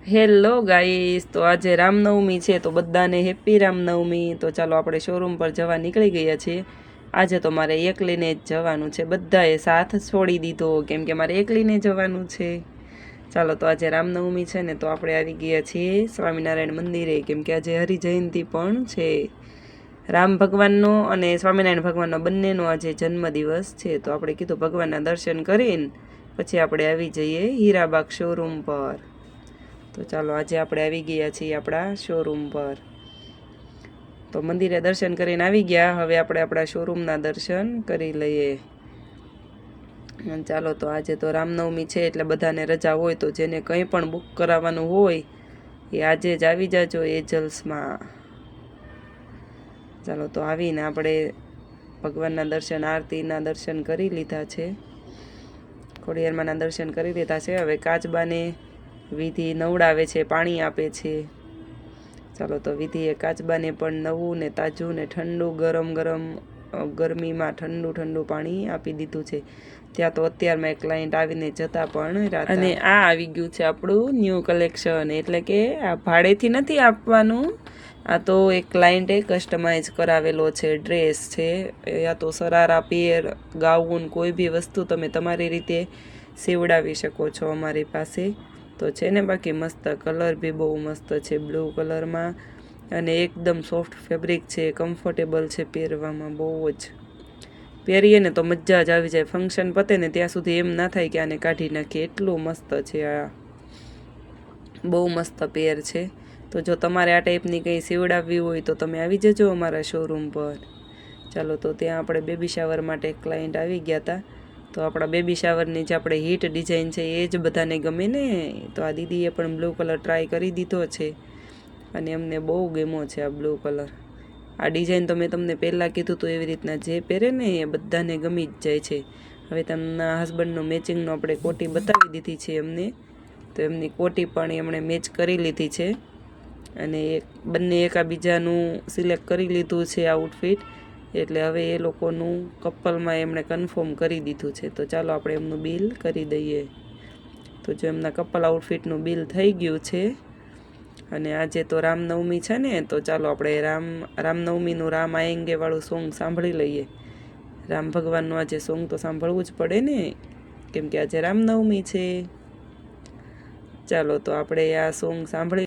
Hello guys, તો આજે રામનવમી છે તો બધાને હેપી રામનવમી। તો ચાલો આપણે શોરૂમ પર જવા નીકળી ગયા છીએ। આજે તો મારે એકલીને જ જવાનું છે, બધાએ સાથ છોડી દીધો કેમ કે મારે એકલીને જવાનું છે। ચાલો તો આજે રામનવમી છે ને, તો આપણે આવી ગયા છીએ સ્વામિનારાયણ મંદિરે કેમ કે આજે હરિજયંતિ પણ છે। રામ ભગવાનનો અને સ્વામિનારાયણ ભગવાનનો બંનેનો આજે જન્મદિવસ છે। તો આપણે કીધું ભગવાનના દર્શન કરીને પછી આપણે આવી જઈએ હીરાબાગ શોરૂમ પર। તો ચાલો આજે આપણે આવી ગયા છીએ આપણા શોરૂમ પર। તો મંદિરે દર્શન કરીને આવી ગયા, હવે આપણે આપણા શોરૂમના દર્શન કરી લઈએ। ચાલો તો આજે તો રામનવમી છે એટલે બધાને રજા હોય, તો જેને કંઈ પણ બુક કરાવવાનું હોય એ આજે જ આવી જાજો એજલ્સમાં। ચાલો તો આવીને આપણે ભગવાનના દર્શન, આરતીના દર્શન કરી લીધા છે, ખોડિયારમાંના દર્શન કરી લીધા છે। હવે કાચબાને વિધિ નવડાવે છે, પાણી આપે છે। ચાલો તો વિધિએ કાચબાને પણ નવું ને તાજું ને ઠંડુ ગરમ ગરમીમાં ઠંડુ પાણી આપી દીધું છે। ત્યાં તો અત્યારમાં એક ક્લાયન્ટ આવીને જતા પણ રહ્યા, અને આ આવી ગયું છે આપણું ન્યૂ કલેક્શન, એટલે કે આ ભાડેથી નથી આપવાનું, આ તો એક ક્લાયન્ટે કસ્ટમાઇઝ કરાવેલો છે ડ્રેસ છે, યા તો સરારા પેર ગાઉન કોઈ બી વસ્તુ તમે તમારી રીતે સીવડાવી શકો છો અમારી પાસે। તો છે ને બાકી મસ્ત કલર બી બહુ મસ્ત છે, બ્લુ કલરમાં, અને એકદમ સોફ્ટ ફેબ્રિક છે, કમ્ફર્ટેબલ છે પહેરવામાં, બહુ જ પહેરીએ ને તો મજા જ આવી જાય। ફંક્શન પતે ને ત્યાં સુધી એમ ના થાય કે આને કાઢી નાખીએ, એટલું મસ્ત છે આ, બહુ મસ્ત પેર છે। તો જો તમારે આ ટાઈપની કંઈ સીવડાવવી હોય તો તમે આવી જજો અમારા શોરૂમ પર। ચાલો તો ત્યાં આપણે બેબી શાવર માટે ક્લાયન્ટ આવી ગયા હતા, તો આપણા બેબી શાવરની જે આપણે હિટ ડિઝાઇન છે એ જ બધાને ગમે ને, તો આ દીદીએ પણ બ્લુ કલર ટ્રાય કરી દીધો છે અને એમને બહુ ગમ્યો છે આ બ્લુ કલર। આ ડિઝાઇન તો મેં તમને પહેલાં કીધું તો એવી રીતના જે પહેરે ને એ બધાને ગમી જ જાય છે। હવે તેમના હસબન્ડનું મેચિંગનો આપણે કોટી બતાવી દીધી છે એમને, તો એમની કોટી પણ એમણે મેચ કરી લીધી છે, અને બંને એકાબીજાનું સિલેક્ટ કરી લીધું છે આઉટફિટ, એટલે હવે એ લોકોનું કપલમાં એમણે કન્ફર્મ કરી દીધું છે। તો ચાલો આપણે એમનું બિલ કરી દઈએ। તો જો એમના કપલ આઉટફિટનું બિલ થઈ ગયું છે, અને આજે તો રામનવમી છે ને, તો ચાલો આપણે રામનવમીનું રામ આએંગે વાળું સોંગ સાંભળી લઈએ। રામ ભગવાનનું આજે સોંગ તો સાંભળવું જ પડે ને, કેમ કે આજે રામનવમી છે। ચાલો તો આપણે આ સોંગ સાંભળી